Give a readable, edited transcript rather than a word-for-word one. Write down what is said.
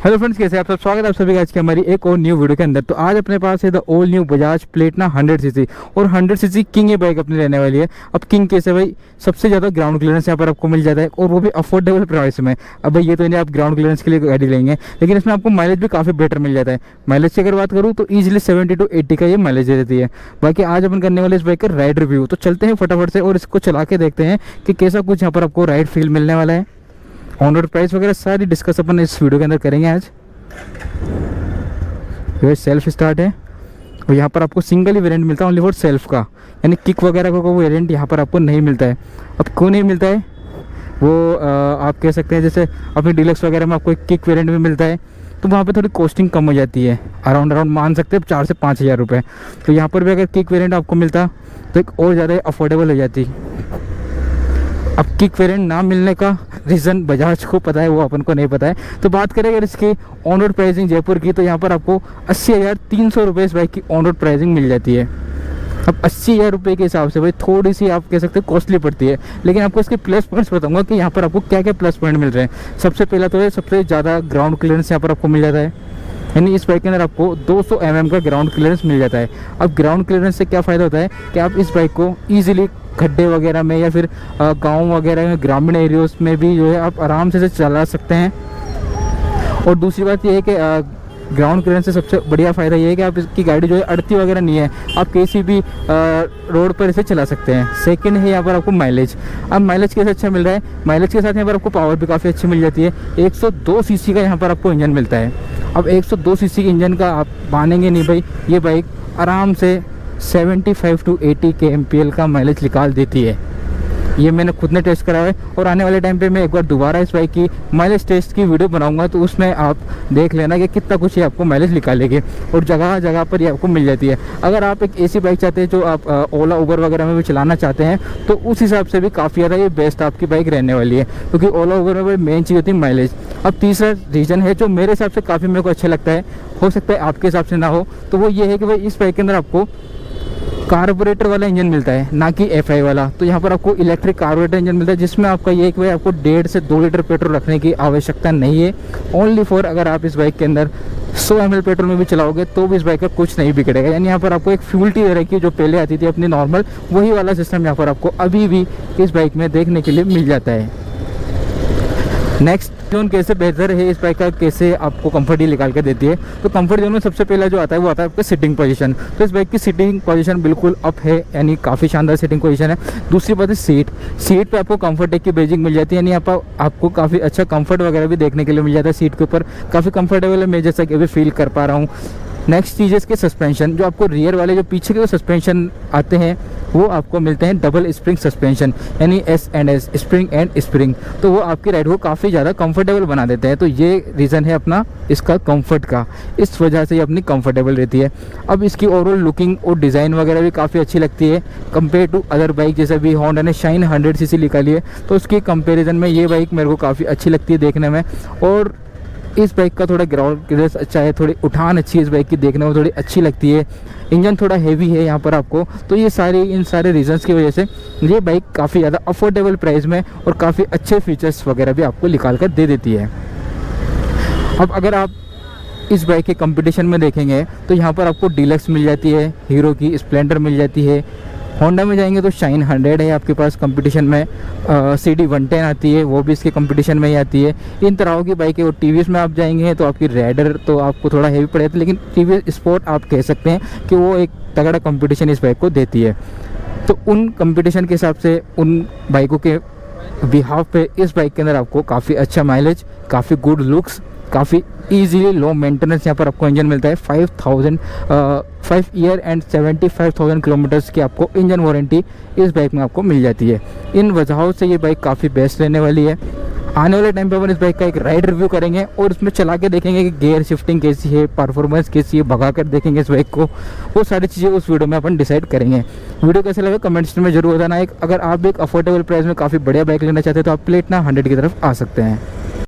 Hello friends, कैसे आप सब। स्वागत है आप सभी का आज की हमारी एक और न्यू वीडियो के अंदर। तो आज अपने पास है the all new Bajaj Platina 100 CC और 100 सीसी किंग ये बाइक अपनी रहने वाली है। अब किंग कैसे भाई, सबसे ज़्यादा ग्राउंड क्लियरेंस यहाँ पर आपको मिल जाता है और वो भी अफोर्डेबल प्राइस में। अब भाई ये तो नहीं आप ग्राउंड क्लियरेंस के लिए गाड़ी लेंगे, लेकिन इसमें आपको माइलेज भी काफ़ी बेटर मिल जाता है। माइलेज की अगर बात करूँ तो ईजिली 70 to 80 का ये माइलेज देती है। बाकी आज अपन करने वाले इस बाइक का राइड रिव्यू, तो चलते हैं फटाफट से और इसको चला के देखते हैं कि कैसा कुछ यहाँ पर आपको राइड फील मिलने वाला है। ऑन रोड प्राइस वगैरह सारी डिस्कस अपन इस वीडियो के अंदर करेंगे आज। ये सेल्फ स्टार्ट है और यहाँ पर आपको सिंगल ही वेरिएंट मिलता है ओनली फॉर सेल्फ का, यानी किक वगैरह का वो वेरिएंट यहाँ पर आपको नहीं मिलता है। अब क्यों नहीं मिलता है वो आप कह सकते हैं, जैसे अपनी डीलक्स वगैरह में आपको एक किक वेरिएंट में मिलता है तो वहाँ पे थोड़ी कॉस्टिंग कम हो जाती है, अराउंड मान सकते हैं 4 से 5 हज़ार रुपये। तो यहाँ पर भी अगर किक वेरिएंट आपको मिलता तो एक और ज़्यादा अफोर्डेबल हो जाती। अब किक वेरिएंट ना मिलने का रीज़न बजाज को पता है, वो अपन को नहीं पता है। तो बात करें अगर इसकी ऑन रोड प्राइसिंग जयपुर की, तो यहाँ पर आपको 80,300 रुपये इस बाइक की ऑन रोड प्राइसिंग मिल जाती है। अब 80,000 रुपये के हिसाब से भाई थोड़ी सी आप कह सकते हैं कॉस्टली पड़ती है, लेकिन आपको इसके प्लस पॉइंट्स बताऊंगा कि यहाँ पर आपको क्या क्या प्लस पॉइंट मिल रहे हैं। सबसे पहला तो है सबसे ज़्यादा ग्राउंड क्लियरेंस यहाँ पर आपको मिल जाता है, यानी इस बाइक के अंदर आपको 200 mm का ग्राउंड क्लियरेंस मिल जाता है। अब ग्राउंड क्लियरेंस से क्या फ़ायदा होता है कि आप इस बाइक को ईजिली खड्डे वगैरह में या फिर गांव वगैरह में ग्रामीण एरियाज में भी जो है आप आराम से चला सकते हैं। और दूसरी बात ये है कि ग्राउंड क्लियरेंस से सबसे बढ़िया फ़ायदा ये है कि आप इसकी गाड़ी जो है अड़ती वगैरह नहीं है, आप किसी भी रोड पर इसे चला सकते हैं। सेकंड है यहाँ पर आपको माइलेज। अब माइलेज कैसे अच्छा मिल रहा है, माइलेज के साथ यहाँ पर आपको पावर भी काफ़ी अच्छी मिल जाती है। 102 सीसी का यहाँ पर आपको इंजन मिलता है। अब 102 सीसी के इंजन का आप मानेंगे नहीं भाई, ये बाइक आराम से 75 to 80 kmpl का माइलेज निकाल देती है। ये मैंने खुद ने टेस्ट करा है और आने वाले टाइम पे मैं एक बार दोबारा इस बाइक की माइलेज टेस्ट की वीडियो बनाऊंगा, तो उसमें आप देख लेना कि कितना कुछ ये आपको माइलेज निकालेगी। और जगह जगह पर ये आपको मिल जाती है। अगर आप एक ऐसी बाइक चाहते हैं जो आप ओला उबर वगैरह में भी चलाना चाहते हैं, तो उस हिसाब से भी काफ़ी ज़्यादा ये बेस्ट आपकी बाइक रहने वाली है, क्योंकि ओला उबर में मेन चीज़ होती है माइलेज। अब तीसरा रीज़न है जो मेरे हिसाब से काफ़ी मेरे को अच्छा लगता है, हो सकता है आपके हिसाब से ना हो, तो वो ये है कि भाई इस बाइक के अंदर आपको कार्बोरेटर वाला इंजन मिलता है, ना कि FI वाला। तो यहाँ पर आपको इलेक्ट्रिक कार्बोरेटर इंजन मिलता है, जिसमें आपका ये कि भाई आपको 1.5 से 2 लीटर पेट्रोल रखने की आवश्यकता नहीं है। ओनली फॉर अगर आप इस बाइक के अंदर 100 ml पेट्रोल में भी चलाओगे तो भी इस बाइक का कुछ नहीं बिगड़ेगा। यानी यहाँ पर आपको एक फ्यूल टी तरह की जो पहले आती थी अपनी नॉर्मल, वही वाला सिस्टम यहाँ पर आपको अभी भी इस बाइक में देखने के लिए मिल जाता है। नेक्स्ट जोन कैसे बेहतर है इस बाइक का, कैसे आपको कंफर्ट ही निकाल के देती है, तो कंफर्ट जोन में सबसे पहला जो आता है वो आता है आपका सिटिंग पोजीशन। तो इस बाइक की सिटिंग पोजीशन बिल्कुल अप है, यानी काफ़ी शानदार सिटिंग पोजीशन है। दूसरी बात है सीट पे आपको कंफर्ट की बेजिंग मिल जाती है, यानी आपको काफ़ी अच्छा कंफर्ट वगैरह भी देखने के लिए मिल जाता है। सीट के ऊपर काफ़ी कंफर्टेबल है, मैं जैसा कि अभी फील कर पा रहा हूँ। नेक्स्ट चीज़ है इसके सस्पेंशन, जो आपको रियर वाले जो पीछे के जो सस्पेंशन आते हैं वो आपको मिलते हैं डबल स्प्रिंग सस्पेंशन, यानी S&S, स्प्रिंग एंड स्प्रिंग। तो वो आपकी राइड को काफ़ी ज़्यादा कंफर्टेबल बना देते हैं। तो ये रीज़न है अपना इसका कंफर्ट का, इस वजह से ये अपनी कंफर्टेबल रहती है। अब इसकी ओवरऑल लुकिंग और डिज़ाइन वगैरह भी काफ़ी अच्छी लगती है कंपेयर टू अदर बाइक। जैसे अभी होंडा ने शाइन 100 सीसी निकाली है, तो उसकी कंपेरिजन में ये बाइक मेरे को काफ़ी अच्छी लगती है देखने में। और इस बाइक का थोड़ा ग्राउंड क्लियरेंस अच्छा है, थोड़ी उठान अच्छी है इस बाइक की, देखने में थोड़ी अच्छी लगती है। इंजन थोड़ा हेवी है यहाँ पर आपको। तो ये इन सारे रीजंस की वजह से ये बाइक काफ़ी ज़्यादा अफोर्डेबल प्राइस में और काफ़ी अच्छे फीचर्स वगैरह भी आपको निकाल कर दे देती है। अब अगर आप इस बाइक के कंपटीशन में देखेंगे तो यहाँ पर आपको डीलक्स मिल जाती है, हीरो की स्प्लेंडर मिल जाती है। होंडा में जाएंगे तो शाइन 100 है आपके पास कंपटीशन में, CD 110 आती है, वो भी इसके कंपटीशन में ही आती है। इन तरह की बाइक है। और TVS में आप जाएंगे तो आपकी राइडर तो आपको थोड़ा हेवी पड़ेगा, लेकिन TVS स्पोर्ट आप कह सकते हैं कि वो एक तगड़ा कंपटीशन इस बाइक को देती है। तो उन कंपटीशन के हिसाब से उन बाइकों के बिहाफ पे इस बाइक के अंदर आपको काफ़ी अच्छा माइलेज, काफ़ी गुड लुक्स, काफ़ी ईजीली लो मेंटेनेंस यहाँ पर आपको इंजन मिलता है। 5 ईयर एंड 75,000 किलोमीटर्स की आपको इंजन वारंटी इस बाइक में आपको मिल जाती है। इन वजहों से ये बाइक काफ़ी बेस्ट रहने वाली है। आने वाले टाइम पे अपन इस बाइक का एक राइड रिव्यू करेंगे और उसमें चला के देखेंगे कि गियर शिफ्टिंग कैसी है, परफॉर्मेंस कैसी है, भगा कर देखेंगे इस बाइक को। वो सारी चीज़ें उस वीडियो में अपन डिसाइड करेंगे। वीडियो कैसे लगे कमेंट्स में जरूर बताना। अगर आप भी एक अफोर्डेबल प्राइस में काफ़ी बढ़िया बाइक लेना चाहते हैं तो आप प्लेटिना 100 की तरफ आ सकते हैं।